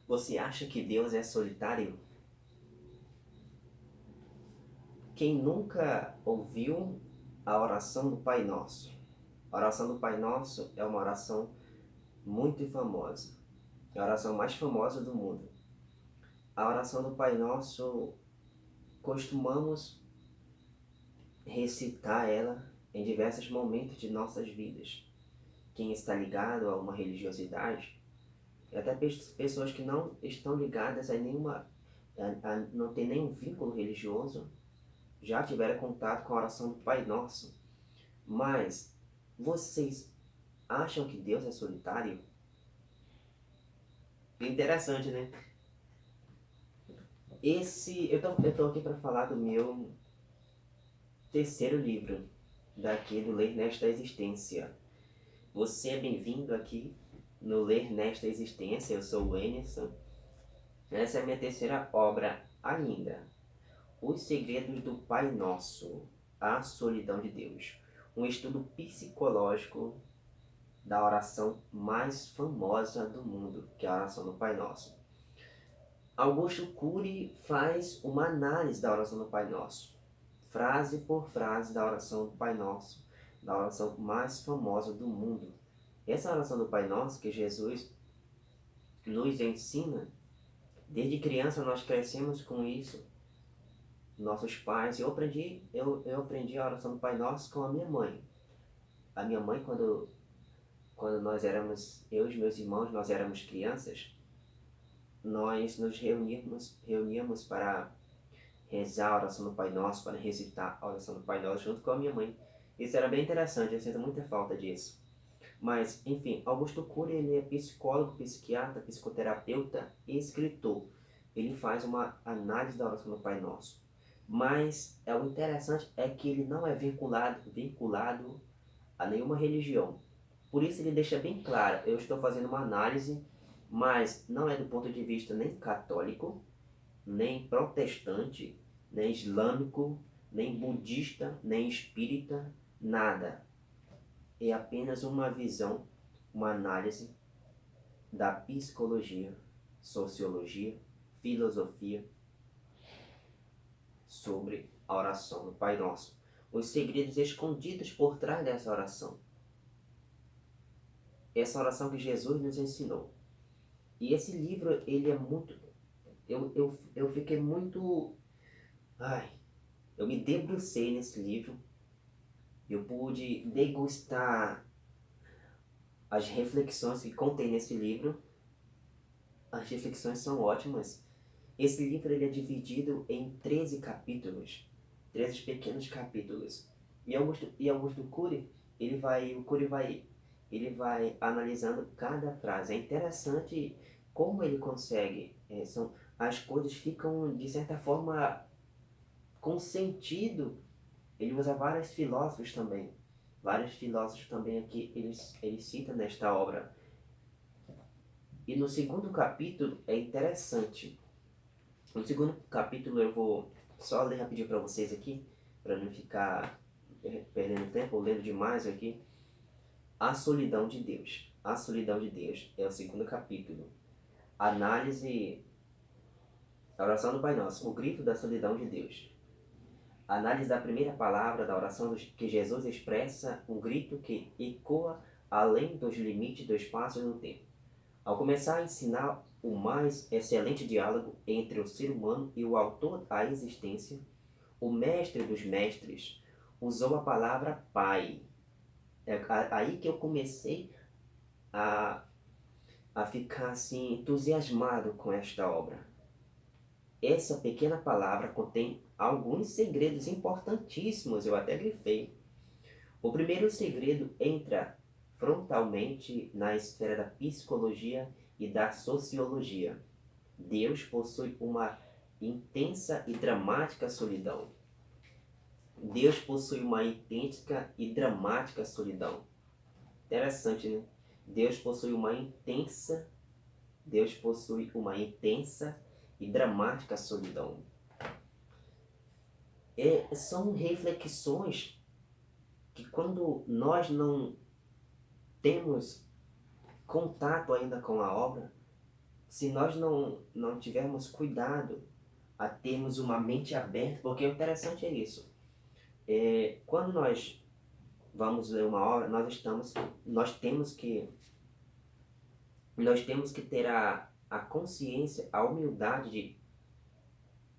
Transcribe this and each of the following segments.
Você acha que Deus é solitário? Quem nunca ouviu a oração do Pai Nosso? A oração do Pai Nosso é uma oração muito famosa. É a oração mais famosa do mundo. A oração do Pai Nosso, costumamos recitar ela em diversos momentos de nossas vidas. Quem está ligado a uma religiosidade, e até pessoas que não estão ligadas a nenhuma, não tem nenhum vínculo religioso, já tiveram contato com a oração do Pai Nosso. Mas vocês acham que Deus é solitário? Interessante, né? Eu tô aqui para falar do meu terceiro livro, daqui do Ler Nesta Existência. Você é bem-vindo aqui no Ler Nesta Existência, eu sou o Emerson. Essa é a minha terceira obra ainda. Os Segredos do Pai Nosso, a Solidão de Deus. Um estudo psicológico da oração mais famosa do mundo, que é a oração do Pai Nosso. Augusto Cury faz uma análise da oração do Pai Nosso, frase por frase da oração do Pai Nosso, da oração mais famosa do mundo. Essa oração do Pai Nosso que Jesus nos ensina, desde criança nós crescemos com isso, nossos pais. Eu aprendi a oração do Pai Nosso com a minha mãe. A minha mãe, quando nós éramos, eu e meus irmãos, nós éramos crianças, nós nos reuníamos para rezar a oração do Pai Nosso, para recitar a oração do Pai Nosso junto com a minha mãe. Isso era bem interessante, eu sinto muita falta disso. Mas, enfim, Augusto Cury, ele é psicólogo, psiquiatra, psicoterapeuta e escritor. Ele faz uma análise da oração do Pai Nosso. Mas o interessante é que ele não é vinculado a nenhuma religião. Por isso ele deixa bem claro, eu estou fazendo uma análise, mas não é do ponto de vista nem católico, nem protestante, nem islâmico, nem budista, nem espírita, nada. É apenas uma visão, uma análise da psicologia, sociologia, filosofia sobre a oração do Pai Nosso. Os segredos escondidos por trás dessa oração. Essa oração que Jesus nos ensinou. E esse livro, ele é muito... Eu fiquei muito... Ai, eu me debrucei nesse livro. Eu pude degustar as reflexões que contém nesse livro. As reflexões são ótimas. Esse livro ele é dividido em 13 capítulos, 13 pequenos capítulos. E Augusto Cury, ele vai analisando cada frase. É interessante como ele consegue. As coisas ficam, de certa forma, com sentido. Ele usa vários filósofos também. Vários filósofos também aqui ele cita nesta obra. E no segundo capítulo é interessante. No segundo capítulo eu vou só ler rapidinho para vocês aqui, para não ficar perdendo tempo ou lendo demais aqui. A solidão de Deus. A solidão de Deus é o segundo capítulo. Análise, a oração do Pai Nosso, o grito da solidão de Deus. Análise da primeira palavra da oração que Jesus expressa, um grito que ecoa além dos limites do espaço e do tempo. Ao começar a ensinar o mais excelente diálogo entre o ser humano e o autor da existência, o mestre dos mestres usou a palavra Pai. É aí que eu comecei a, a ficar assim entusiasmado com esta obra. Essa pequena palavra contém alguns segredos importantíssimos, eu até grifei. O primeiro segredo entra frontalmente na esfera da psicologia e da sociologia. Deus possui uma intensa e dramática solidão. Deus possui uma intensa e dramática solidão. Interessante, né? Deus possui uma intensa, Deus possui uma intensa e dramática solidão. São reflexões que quando nós não temos contato ainda com a obra, se nós não tivermos cuidado a termos uma mente aberta, porque o interessante é isso. Quando nós vamos ler uma obra, nós temos que, nós temos que ter a consciência, a humildade de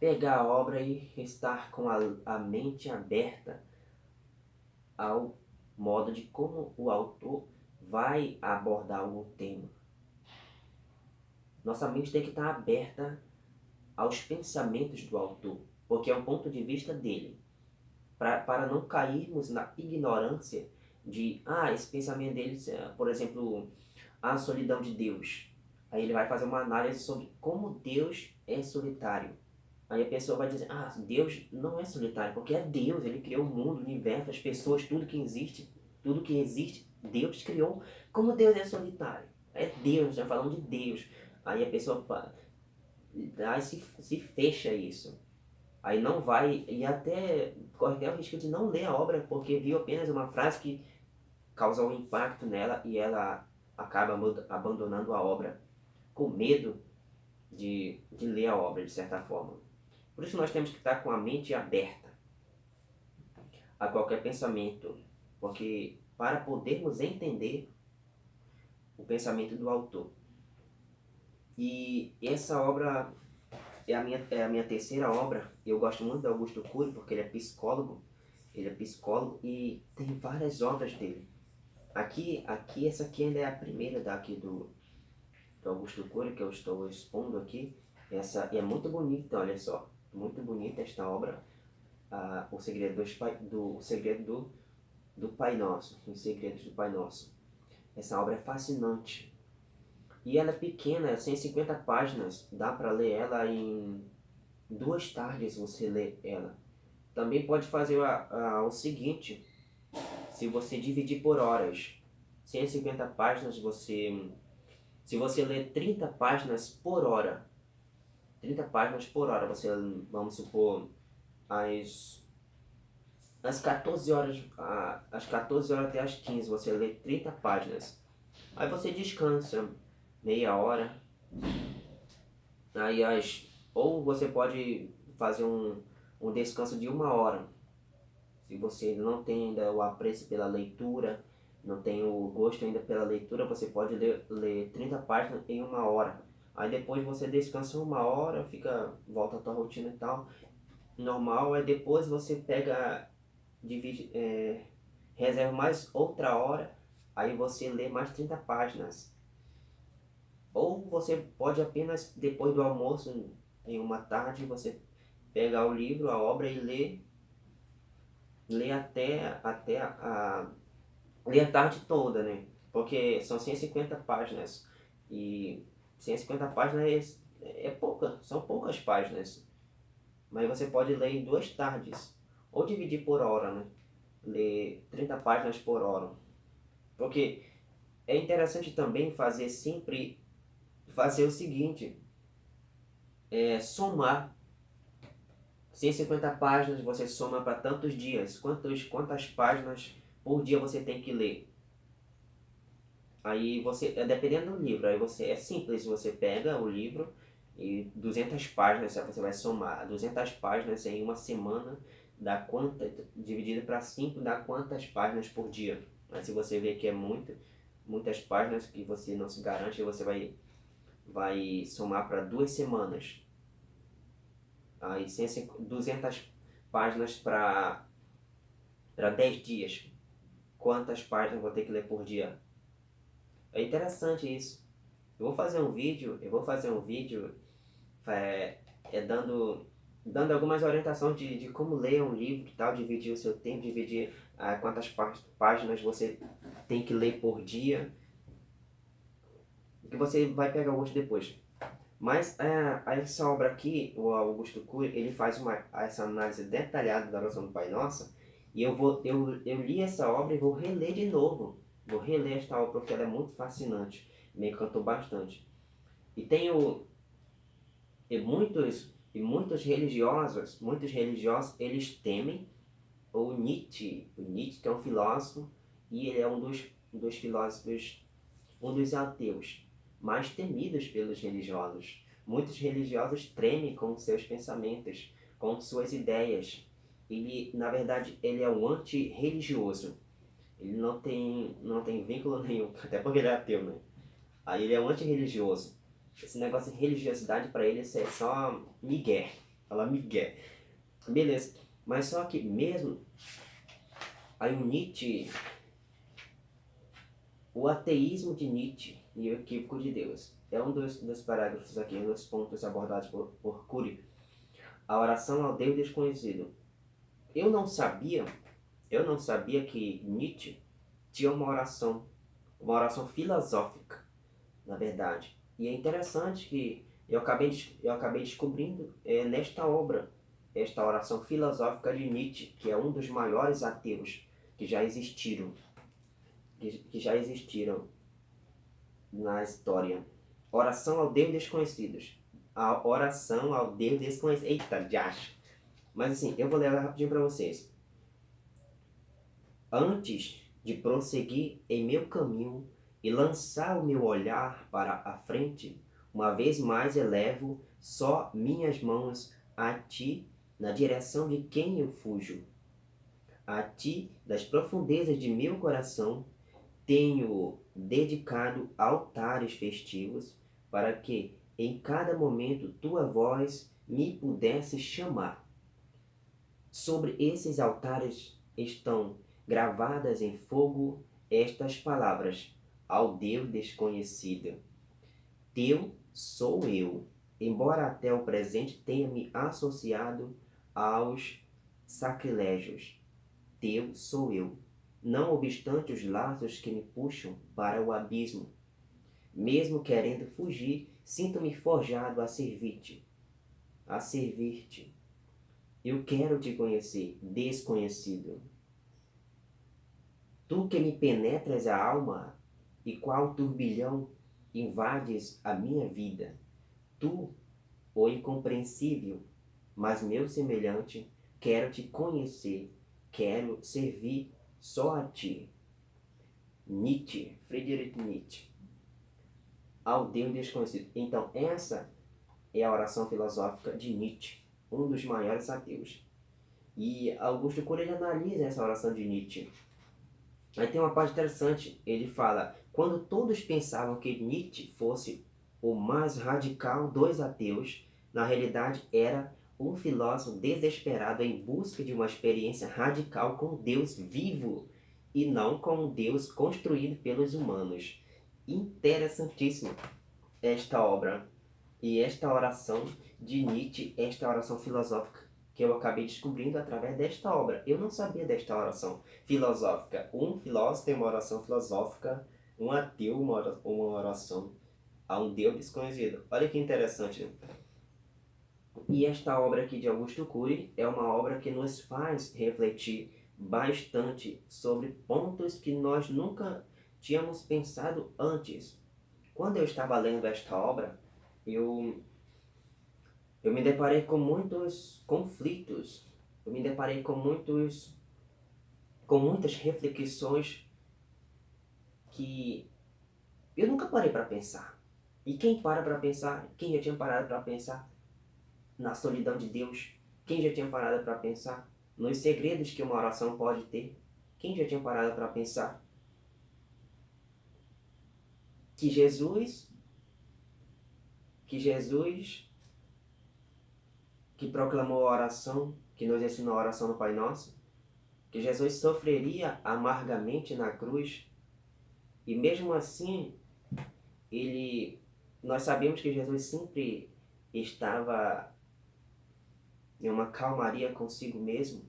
pegar a obra e estar com a mente aberta ao modo de como o autor vai abordar algum tema. Nossa mente tem que estar aberta aos pensamentos do autor, porque é o ponto de vista dele, para não cairmos na ignorância de, esse pensamento dele, por exemplo, a solidão de Deus. Aí ele vai fazer uma análise sobre como Deus é solitário. Aí a pessoa vai dizer, Deus não é solitário, porque é Deus, ele criou o mundo, o universo, as pessoas, tudo que existe, Deus criou. Como Deus é solitário? É Deus, já falando de Deus. Aí a pessoa aí se fecha isso. Aí não vai, e até corre até o risco de não ler a obra, porque viu apenas uma frase que causa um impacto nela e ela acaba abandonando a obra com medo de ler a obra, de certa forma. Por isso nós temos que estar com a mente aberta a qualquer pensamento, porque para podermos entender o pensamento do autor. E essa obra é a minha terceira obra. Eu gosto muito do Augusto Cury porque ele é psicólogo. Ele é psicólogo e tem várias obras dele. Essa aqui ainda é a primeira daqui do Augusto Cury que eu estou expondo aqui. Essa é muito bonita, olha só. Muito bonita esta obra. O segredo do Pai Nosso. Os segredos do Pai Nosso. Essa obra é fascinante. E ela é pequena, 150 páginas. Dá para ler ela em 2 tardes, você lê ela. Também pode fazer o seguinte, se você dividir por horas. 150 páginas, se você ler 30 páginas por hora, 30 páginas por hora, você, vamos supor, às 14 horas, às 14 horas até às 15, você lê 30 páginas. Aí você descansa meia hora. Aí ou você pode fazer um descanso de 1 hora. Se você não tem ainda o apreço pela leitura, não tem o gosto ainda pela leitura, você pode ler 30 páginas em 1 hora. Aí depois você descansa 1 hora, volta à tua rotina e tal, normal. Aí depois você divide, reserva mais outra hora, aí você lê mais 30 páginas. Ou você pode apenas, depois do almoço, em uma tarde, você pegar o livro, a obra e ler ler a tarde toda, né? Porque são 150 páginas. E 150 páginas são poucas páginas. Mas você pode ler em 2 tardes. Ou dividir por hora, né? Ler 30 páginas por hora. Porque é interessante também fazer o seguinte, somar. 150 páginas você soma para tantos dias. Quantas páginas por dia você tem que ler? Aí dependendo do livro, é simples, você pega o livro e 200 páginas você vai somar. 200 páginas em uma semana dividido para 5 dá quantas páginas por dia? Mas se você vê que é muitas páginas que você não se garante, você vai somar para 2 semanas. Aí 200 páginas para 10 dias. Quantas páginas eu vou ter que ler por dia? É interessante isso. Eu vou fazer um vídeo dando algumas orientações de como ler um livro e tal, dividir o seu tempo, dividir quantas páginas você tem que ler por dia, que você vai pegar o gosto depois. Mas essa obra aqui, o Augusto Cury, ele faz essa análise detalhada da oração do Pai Nosso, e eu li essa obra e vou reler de novo. Vou reler esta obra porque ela é muito fascinante, me encantou bastante. E muitos religiosos, eles temem o Nietzsche que é um filósofo, e ele é um dos filósofos, um dos ateus. mais temidos pelos religiosos. Muitos religiosos tremem com seus pensamentos, com suas ideias. Ele, na verdade, ele é um anti-religioso. Ele não tem vínculo nenhum, até porque ele é ateu, né? Aí ele é um anti-religioso. Esse negócio de religiosidade para ele é só migué. Fala migué. Beleza. Mas só que mesmo aí o Nietzsche, o ateísmo de Nietzsche e o equívoco de Deus. É um dos parágrafos aqui, um dos pontos abordados por Cury. A oração ao Deus desconhecido. Eu não sabia, eu não sabia que Nietzsche tinha uma oração filosófica, na verdade. E é interessante que eu acabei descobrindo nesta obra, esta oração filosófica de Nietzsche, que é um dos maiores ateus que já existiram, que já existiram na história. Oração ao Deus desconhecidos. A oração ao Deus desconhecido. Eita, diacho. Mas assim, eu vou ler ela rapidinho para vocês. Antes de prosseguir em meu caminho e lançar o meu olhar para a frente, uma vez mais elevo só minhas mãos a ti na direção de quem eu fujo. A ti, das profundezas de meu coração, tenho dedicado altares festivos para que em cada momento tua voz me pudesse chamar. Sobre esses altares estão gravadas em fogo estas palavras: ao Deus desconhecido. Teu sou eu, embora até o presente tenha me associado aos sacrilégios. Teu sou eu, não obstante os laços que me puxam para o abismo. Mesmo querendo fugir, sinto-me forjado a servir-te, a servir-te. Eu quero te conhecer, desconhecido. Tu que me penetras a alma e qual turbilhão invades a minha vida. Tu, o incompreensível, mas meu semelhante, quero te conhecer, quero servir só a ti. Nietzsche, Friedrich Nietzsche. Ao Deus desconhecido. Então, essa é a oração filosófica de Nietzsche, um dos maiores ateus. E Augusto Cury ele analisa essa oração de Nietzsche. Aí tem uma parte interessante, ele fala: quando todos pensavam que Nietzsche fosse o mais radical dos ateus, na realidade era um filósofo desesperado em busca de uma experiência radical com Deus vivo e não com um Deus construído pelos humanos. Interessantíssimo esta obra e esta oração de Nietzsche, esta oração filosófica que eu acabei descobrindo através desta obra. Eu não sabia desta oração filosófica. Um filósofo tem uma oração filosófica, um ateu uma oração a um Deus desconhecido. Olha que interessante, né? E esta obra aqui de Augusto Cury é uma obra que nos faz refletir bastante sobre pontos que nós nunca tínhamos pensado antes. Quando eu estava lendo esta obra, eu me deparei com muitos conflitos, eu me deparei com muitas reflexões que eu nunca parei para pensar. E quem para pensar, quem já tinha parado para pensar na solidão de Deus, quem já tinha parado para pensar nos segredos que uma oração pode ter, quem já tinha parado para pensar que Jesus que proclamou a oração, que nos ensinou a oração no Pai Nosso, que Jesus sofreria amargamente na cruz, e mesmo assim, nós sabemos que Jesus sempre estava em uma calmaria consigo mesmo,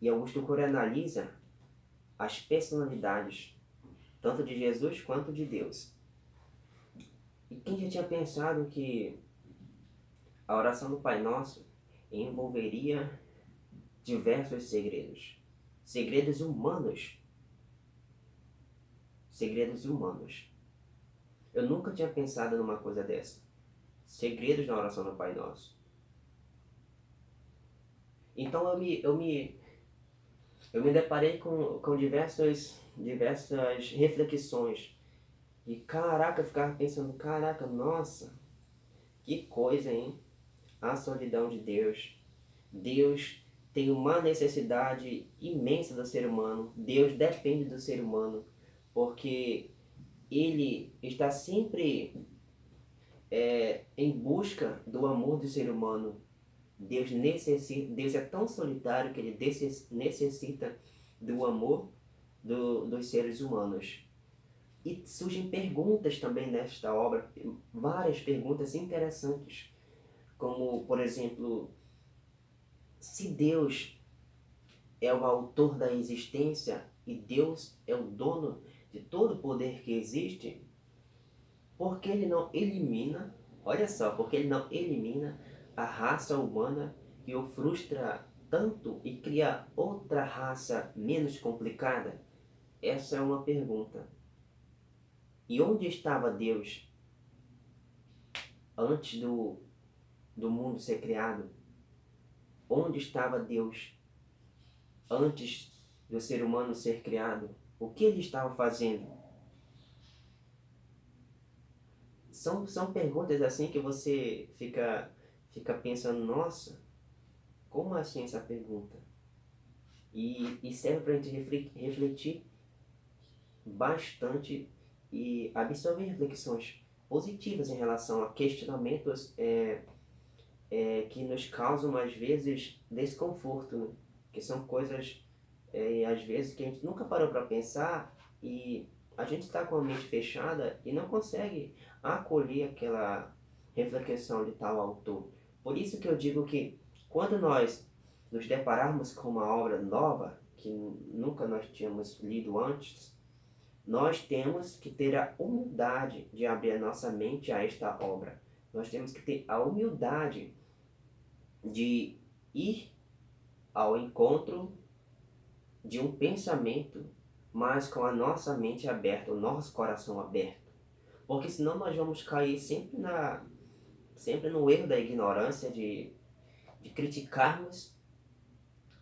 e Augusto Cury analisa as personalidades, tanto de Jesus quanto de Deus. E quem já tinha pensado que a oração do Pai Nosso envolveria diversos segredos, segredos humanos, segredos humanos. Eu nunca tinha pensado numa coisa dessa. Segredos na oração do Pai Nosso. Então eu me deparei com diversas reflexões E caraca, eu ficava pensando, caraca, nossa, que coisa, hein? A solidão de Deus. Deus tem uma necessidade imensa do ser humano. Deus depende do ser humano, porque ele está sempre em busca do amor do ser humano. Deus é tão solitário que ele necessita do amor dos seres humanos. E surgem perguntas também nesta obra, várias perguntas interessantes, como, por exemplo, se Deus é o autor da existência e Deus é o dono de todo o poder que existe, por que ele não elimina, olha só, porque ele não elimina a raça humana e o frustra tanto e cria outra raça menos complicada? Essa é uma pergunta. E onde estava Deus antes do mundo ser criado? Onde estava Deus antes do ser humano ser criado? O que ele estava fazendo? São perguntas assim que você fica pensando, nossa, como assim essa pergunta? E serve para a gente refletir bastante e absorver reflexões positivas em relação a questionamentos que nos causam, às vezes, desconforto, né? Que são coisas, às vezes, que a gente nunca parou para pensar e a gente está com a mente fechada e não consegue acolher aquela reflexão de tal autor. Por isso que eu digo que quando nós nos depararmos com uma obra nova, que nunca nós tínhamos lido antes, nós temos que ter a humildade de abrir a nossa mente a esta obra. Nós temos que ter a humildade de ir ao encontro de um pensamento, mas com a nossa mente aberta, o nosso coração aberto. Porque senão nós vamos cair sempre no erro da ignorância de criticarmos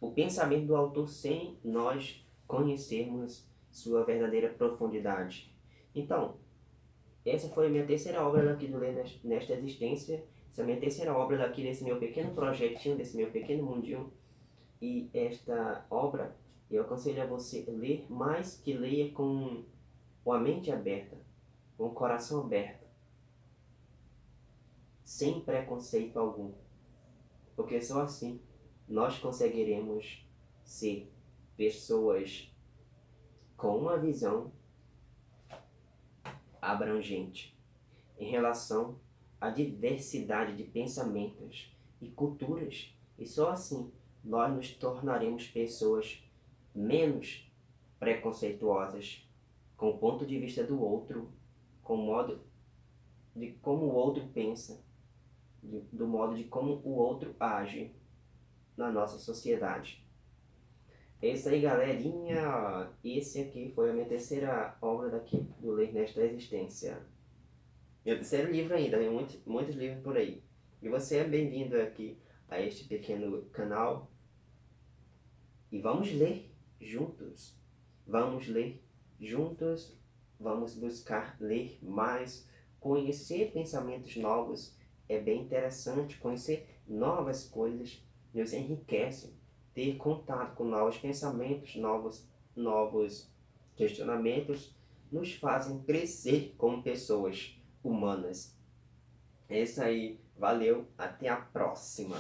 o pensamento do autor sem nós conhecermos sua verdadeira profundidade. Então, essa foi a minha terceira obra daqui do Ler Nesta Existência. Essa é a minha terceira obra daqui desse meu pequeno projetinho, desse meu pequeno mundinho. E esta obra eu aconselho a você ler, mas que leia com a mente aberta, com o coração aberto, sem preconceito algum. Porque só assim nós conseguiremos ser pessoas com uma visão abrangente em relação à diversidade de pensamentos e culturas. E só assim nós nos tornaremos pessoas menos preconceituosas com o ponto de vista do outro, com o modo de como o outro pensa, do modo de como o outro age na nossa sociedade. É isso aí, galerinha. Esse aqui foi a minha terceira obra daqui do Ler Nesta Existência. Meu terceiro livro ainda, tem muitos livros por aí. E você é bem-vindo aqui a este pequeno canal. E vamos ler juntos. Vamos ler juntos. Vamos buscar ler mais, conhecer pensamentos novos. É bem interessante conhecer novas coisas. Nos enriquece. Ter contato com novos pensamentos, novos questionamentos, nos fazem crescer como pessoas humanas. É isso aí. Valeu. Até a próxima.